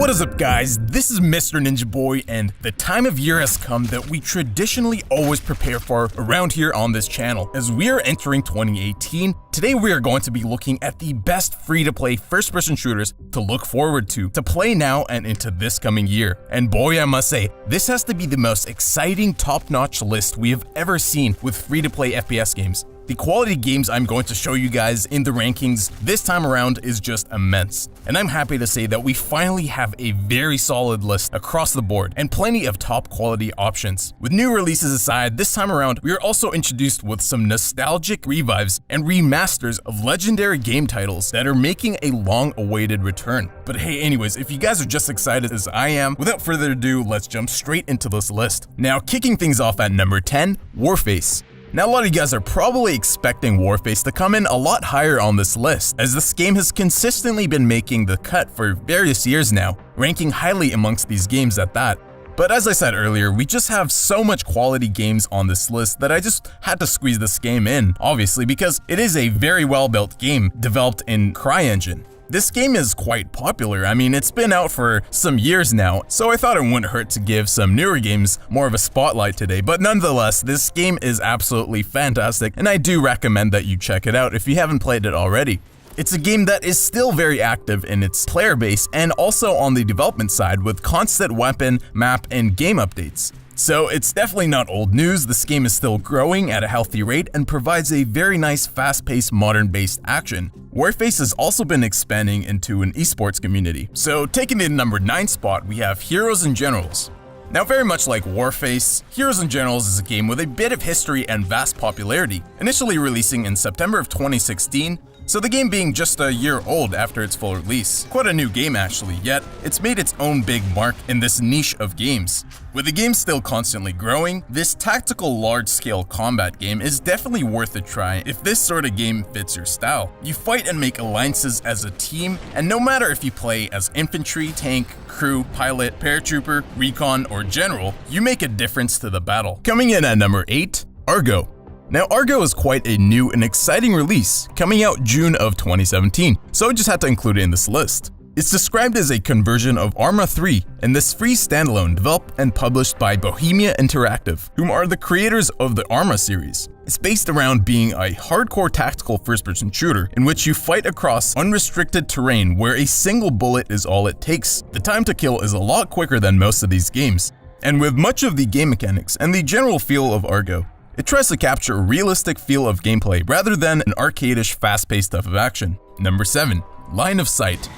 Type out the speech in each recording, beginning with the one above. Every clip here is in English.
What is up, guys? This is Mr. Ninja Boy, and the time of year has come that we traditionally always prepare for around here on this channel. As we are entering 2018, today we are going to be looking at the best free-to-play first-person shooters to look forward to play now and into this coming year. And boy, I must say, this has to be the most exciting, top-notch list we have ever seen with free-to-play FPS games. The quality games I'm going to show you guys in the rankings this time around is just immense. And I'm happy to say that we finally have a very solid list across the board and plenty of top quality options. With new releases aside, this time around we are also introduced with some nostalgic revives and remasters of legendary game titles that are making a long-awaited return. But hey, anyways, if you guys are just excited as I am, without further ado, let's jump straight into this list. Now, kicking things off at number 10, Warface. Now, a lot of you guys are probably expecting Warface to come in a lot higher on this list, as this game has consistently been making the cut for various years now, ranking highly amongst these games at that. But as I said earlier, we just have so much quality games on this list that I just had to squeeze this game in, obviously, because it is a very well-built game developed in CryEngine. This game is quite popular. I mean, it's been out for some years now, so I thought it wouldn't hurt to give some newer games more of a spotlight today. But nonetheless, this game is absolutely fantastic, and I do recommend that you check it out if you haven't played it already. It's a game that is still very active in its player base and also on the development side with constant weapon, map, and game updates. So it's definitely not old news. This game is still growing at a healthy rate and provides a very nice fast-paced modern-based action. Warface has also been expanding into an esports community. So taking the number 9 spot, we have Heroes and Generals. Now, very much like Warface, Heroes and Generals is a game with a bit of history and vast popularity, initially releasing in September of 2016, so the game being just a year old after its full release. Quite a new game actually, yet it's made its own big mark in this niche of games. With the game still constantly growing, this tactical large-scale combat game is definitely worth a try if this sort of game fits your style. You fight and make alliances as a team, and no matter if you play as infantry, tank, crew, pilot, paratrooper, recon, or general, you make a difference to the battle. Coming in at number 8, Argo. Now, Argo is quite a new and exciting release, coming out June of 2017, so I just had to include it in this list. It's described as a conversion of Arma 3, and this free standalone developed and published by Bohemia Interactive, whom are the creators of the Arma series. It's based around being a hardcore tactical first-person shooter in which you fight across unrestricted terrain where a single bullet is all it takes. The time to kill is a lot quicker than most of these games. And with much of the game mechanics and the general feel of Argo, it tries to capture a realistic feel of gameplay rather than an arcade-ish fast-paced stuff of action. Number 7, Line of Sight.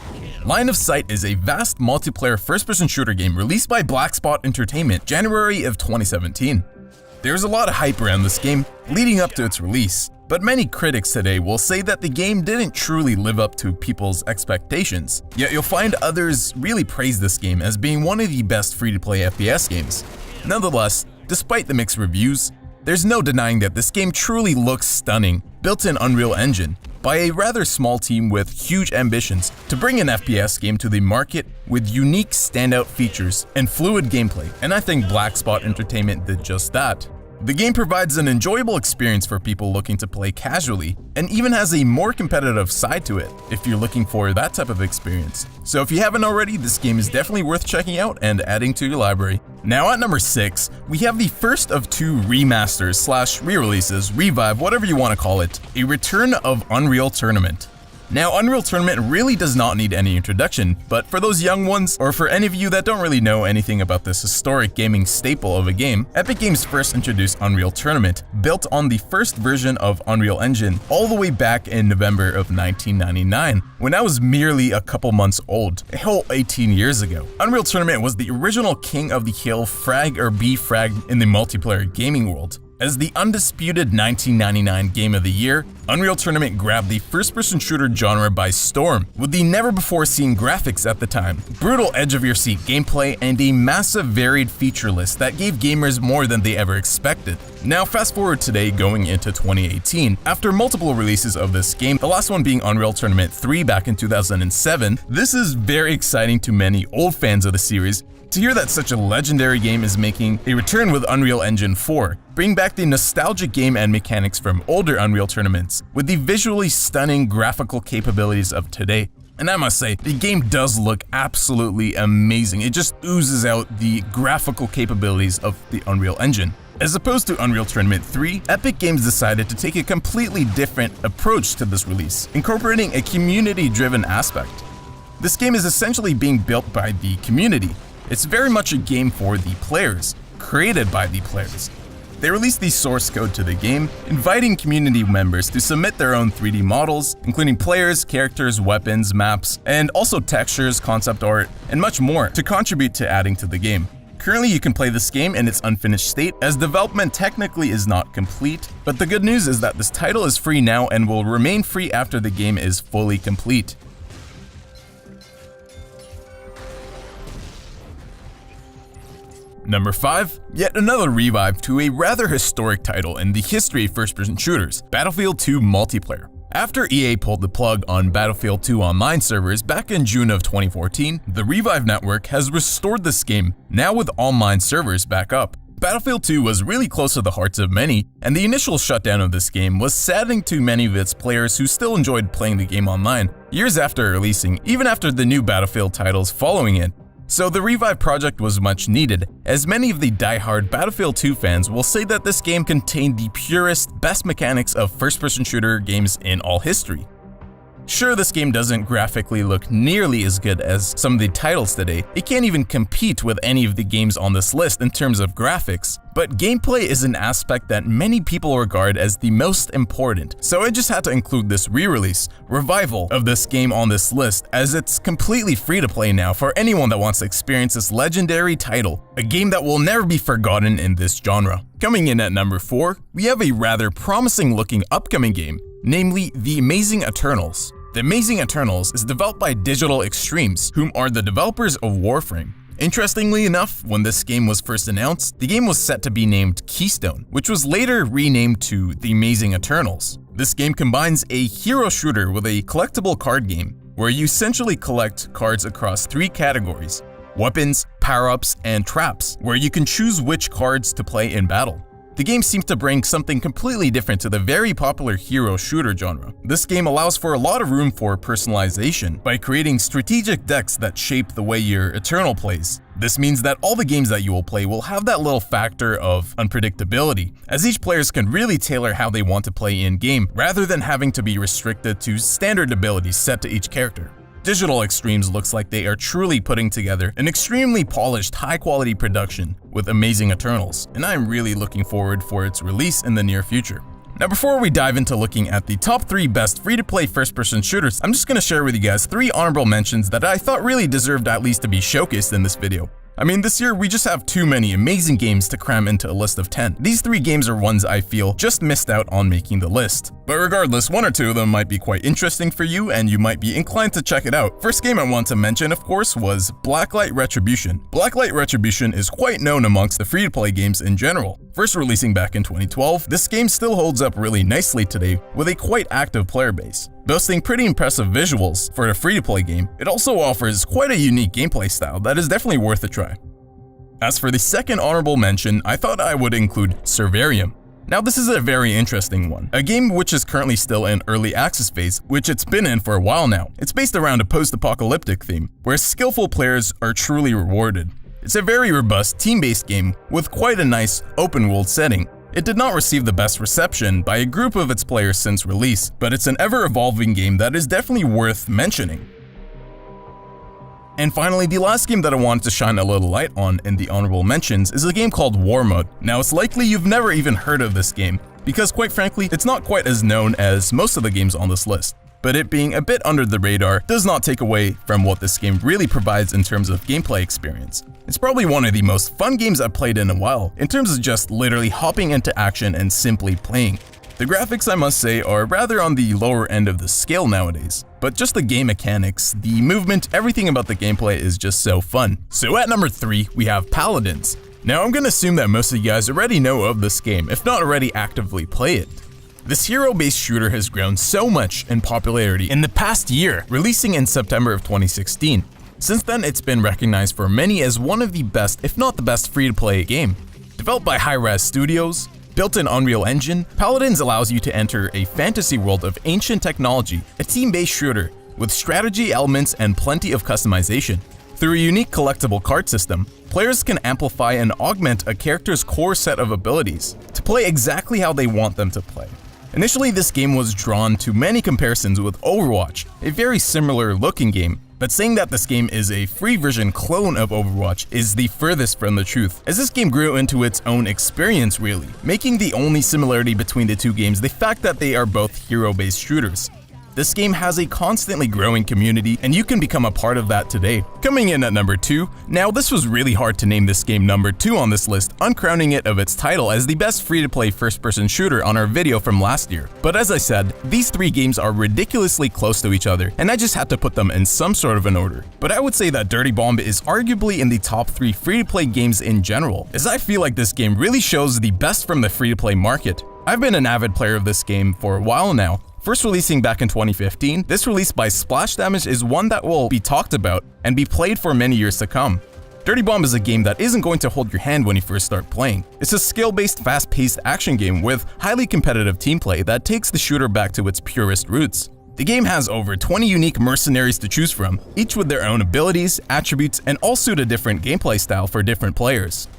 Line of Sight is a vast multiplayer first-person shooter game released by Black Spot Entertainment January of 2017. There's a lot of hype around this game leading up to its release, but many critics today will say that the game didn't truly live up to people's expectations. Yet you'll find others really praise this game as being one of the best free-to-play FPS games. Nonetheless, despite the mixed reviews, there's no denying that this game truly looks stunning, built in Unreal Engine, by a rather small team with huge ambitions to bring an FPS game to the market with unique standout features and fluid gameplay, and I think Black Spot Entertainment did just that. The game provides an enjoyable experience for people looking to play casually, and even has a more competitive side to it if you're looking for that type of experience. So if you haven't already, this game is definitely worth checking out and adding to your library. Now at number 6, we have the first of 2 remasters / re-releases, revive, whatever you want to call it, a return of Unreal Tournament. Now, Unreal Tournament really does not need any introduction, but for those young ones, or for any of you that don't really know anything about this historic gaming staple of a game, Epic Games first introduced Unreal Tournament, built on the first version of Unreal Engine, all the way back in November of 1999, when I was merely a couple months old, a whole 18 years ago. Unreal Tournament was the original king of the hill frag or be fragged in the multiplayer gaming world. As the undisputed 1999 Game of the Year, Unreal Tournament grabbed the first-person shooter genre by storm, with the never-before-seen graphics at the time, brutal edge-of-your-seat gameplay, and a massive varied feature list that gave gamers more than they ever expected. Now fast forward today going into 2018, after multiple releases of this game, the last one being Unreal Tournament 3 back in 2007, this is very exciting to many old fans of the series, to hear that such a legendary game is making a return with Unreal Engine 4, bring back the nostalgic game and mechanics from older Unreal tournaments with the visually stunning graphical capabilities of today. And I must say, the game does look absolutely amazing. It just oozes out the graphical capabilities of the Unreal Engine. As opposed to Unreal Tournament 3, Epic Games decided to take a completely different approach to this release, incorporating a community-driven aspect. This game is essentially being built by the community. It's very much a game for the players, created by the players. They released the source code to the game, inviting community members to submit their own 3D models, including players, characters, weapons, maps, and also textures, concept art, and much more to contribute to adding to the game. Currently, you can play this game in its unfinished state, as development technically is not complete, but the good news is that this title is free now and will remain free after the game is fully complete. Number 5, yet another revive to a rather historic title in the history of first-person shooters, Battlefield 2 Multiplayer. After EA pulled the plug on Battlefield 2 online servers back in June of 2014, the Revive network has restored this game, now with online servers back up. Battlefield 2 was really close to the hearts of many, and the initial shutdown of this game was saddening to many of its players who still enjoyed playing the game online, years after releasing, even after the new Battlefield titles following it. So the Revive project was much needed, as many of the die-hard Battlefield 2 fans will say that this game contained the purest, best mechanics of first-person shooter games in all history. Sure, this game doesn't graphically look nearly as good as some of the titles today. It can't even compete with any of the games on this list in terms of graphics, but gameplay is an aspect that many people regard as the most important. So I just had to include this re-release, revival of this game on this list, as it's completely free to play now for anyone that wants to experience this legendary title, a game that will never be forgotten in this genre. Coming in at number 4, we have a rather promising looking upcoming game, namely The Amazing Eternals. The Amazing Eternals is developed by Digital Extremes, whom are the developers of Warframe. Interestingly enough, when this game was first announced, the game was set to be named Keystone, which was later renamed to The Amazing Eternals. This game combines a hero shooter with a collectible card game, where you essentially collect cards across 3 categories: weapons, power-ups, and traps, where you can choose which cards to play in battle. The game seems to bring something completely different to the very popular hero shooter genre. This game allows for a lot of room for personalization by creating strategic decks that shape the way your Eternal plays. This means that all the games that you will play will have that little factor of unpredictability, as each player can really tailor how they want to play in-game, rather than having to be restricted to standard abilities set to each character. Digital Extremes looks like they are truly putting together an extremely polished, high-quality production with Amazing Eternals, and I'm really looking forward for its release in the near future. Now, before we dive into looking at the top 3 best free-to-play first-person shooters, I'm just going to share with you guys 3 honorable mentions that I thought really deserved at least to be showcased in this video. I mean, this year we just have too many amazing games to cram into a list of 10. These 3 games are ones I feel just missed out on making the list. But regardless, 1 or 2 of them might be quite interesting for you and you might be inclined to check it out. First game I want to mention, of course, was Blacklight Retribution. Blacklight Retribution is quite known amongst the free-to-play games in general. First releasing back in 2012, this game still holds up really nicely today with a quite active player base. Boasting pretty impressive visuals for a free-to-play game, it also offers quite a unique gameplay style that is definitely worth a try. As for the second honorable mention, I thought I would include Servarium. Now this is a very interesting one, a game which is currently still in early access phase, which it's been in for a while now. It's based around a post-apocalyptic theme, where skillful players are truly rewarded. It's a very robust, team-based game with quite a nice open-world setting. It did not receive the best reception by a group of its players since release, but it's an ever-evolving game that is definitely worth mentioning. And finally, the last game that I wanted to shine a little light on in the honorable mentions is a game called War Mode. Now, it's likely you've never even heard of this game, because quite frankly, it's not quite as known as most of the games on this list. But it being a bit under the radar does not take away from what this game really provides in terms of gameplay experience. It's probably one of the most fun games I've played in a while, in terms of just literally hopping into action and simply playing. The graphics, I must say, are rather on the lower end of the scale nowadays, but just the game mechanics, the movement, everything about the gameplay is just so fun. So at number 3, we have Paladins. Now I'm gonna assume that most of you guys already know of this game, if not already actively play it. This hero-based shooter has grown so much in popularity in the past year, releasing in September of 2016. Since then, it's been recognized for many as one of the best, if not the best, free-to-play game. Developed by Hi-Res Studios, built in Unreal Engine, Paladins allows you to enter a fantasy world of ancient technology, a team-based shooter with strategy elements and plenty of customization. Through a unique collectible card system, players can amplify and augment a character's core set of abilities to play exactly how they want them to play. Initially, this game was drawn to many comparisons with Overwatch, a very similar looking game, but saying that this game is a free version clone of Overwatch is the furthest from the truth, as this game grew into its own experience really, making the only similarity between the two games the fact that they are both hero-based shooters. This game has a constantly growing community, and you can become a part of that today. Coming in at number 2, now this was really hard to name this game number 2 on this list, uncrowning it of its title as the best free-to-play first-person shooter on our video from last year. But as I said, these 3 games are ridiculously close to each other, and I just had to put them in some sort of an order. But I would say that Dirty Bomb is arguably in the top 3 free-to-play games in general, as I feel like this game really shows the best from the free-to-play market. I've been an avid player of this game for a while now. First releasing back in 2015, this release by Splash Damage is one that will be talked about and be played for many years to come. Dirty Bomb is a game that isn't going to hold your hand when you first start playing. It's a skill-based, fast-paced action game with highly competitive team play that takes the shooter back to its purest roots. The game has over 20 unique mercenaries to choose from, each with their own abilities, attributes, and all suit a different gameplay style for different players.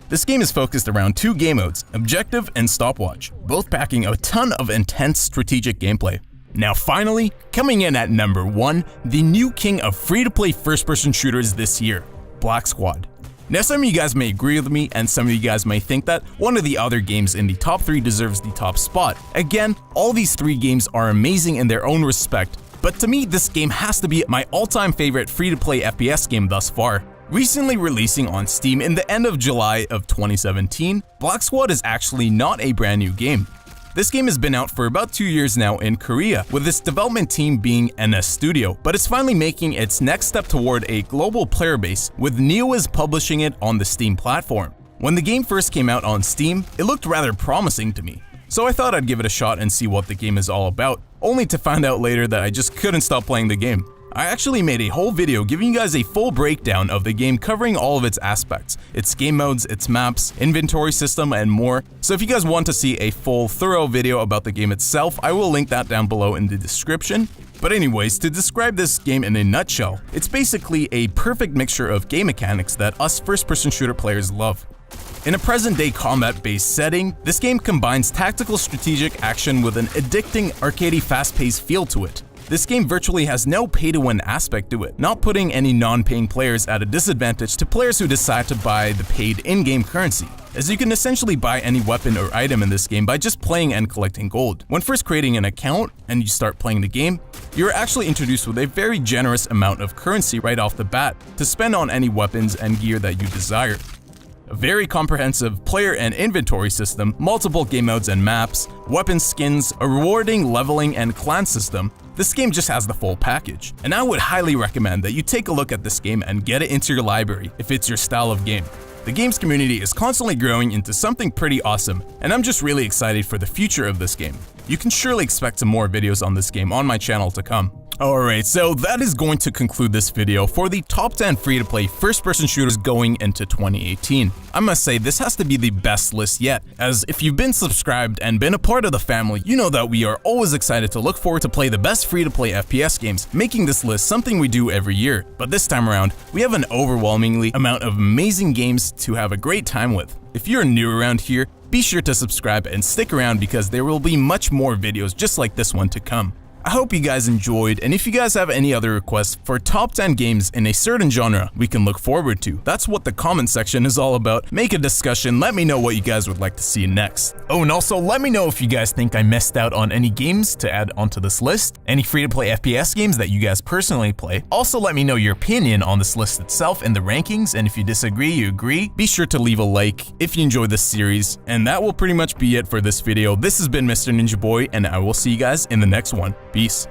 This game is focused around 2 game modes, Objective and Stopwatch, both packing a ton of intense strategic gameplay. Now finally, coming in at number 1, the new king of free-to-play first-person shooters this year, Black Squad. Now some of you guys may agree with me, and some of you guys may think that one of the other games in the top 3 deserves the top spot. Again, all these 3 games are amazing in their own respect, but to me this game has to be my all-time favorite free-to-play FPS game thus far. Recently releasing on Steam in the end of July of 2017, Black Squad is actually not a brand new game. This game has been out for about 2 years now in Korea, with its development team being NS Studio, but it's finally making its next step toward a global player base, with Neowiz publishing it on the Steam platform. When the game first came out on Steam, it looked rather promising to me, so I thought I'd give it a shot and see what the game is all about, only to find out later that I just couldn't stop playing the game. I actually made a whole video giving you guys a full breakdown of the game covering all of its aspects, its game modes, its maps, inventory system, and more. So if you guys want to see a full, thorough video about the game itself, I will link that down below in the description. But anyways, to describe this game in a nutshell, it's basically a perfect mixture of game mechanics that us first-person shooter players love. In a present-day combat-based setting, this game combines tactical strategic action with an addicting, arcadey, fast-paced feel to it. This game virtually has no pay-to-win aspect to it, not putting any non-paying players at a disadvantage to players who decide to buy the paid in-game currency, as you can essentially buy any weapon or item in this game by just playing and collecting gold. When first creating an account and you start playing the game, you're actually introduced with a very generous amount of currency right off the bat to spend on any weapons and gear that you desire. A very comprehensive player and inventory system, multiple game modes and maps, weapon skins, a rewarding leveling and clan system. This game just has the full package, and I would highly recommend that you take a look at this game and get it into your library if it's your style of game. The game's community is constantly growing into something pretty awesome, and I'm just really excited for the future of this game. You can surely expect some more videos on this game on my channel to come. Alright, so that is going to conclude this video for the top 10 free-to-play first-person shooters going into 2018. I must say, this has to be the best list yet, as if you've been subscribed and been a part of the family, you know that we are always excited to look forward to play the best free-to-play FPS games, making this list something we do every year. But this time around, we have an overwhelmingly amount of amazing games to have a great time with. If you're new around here, be sure to subscribe and stick around because there will be much more videos just like this one to come. I hope you guys enjoyed, and if you guys have any other requests for top 10 games in a certain genre we can look forward to, that's what the comment section is all about. Make a discussion, let me know what you guys would like to see next. Oh, and also let me know if you guys think I missed out on any games to add onto this list, any free-to-play FPS games that you guys personally play. Also let me know your opinion on this list itself and the rankings, and if you disagree, you agree, be sure to leave a like if you enjoyed this series. And that will pretty much be it for this video. This has been Mr. Ninja Boy, and I will see you guys in the next one. Peace.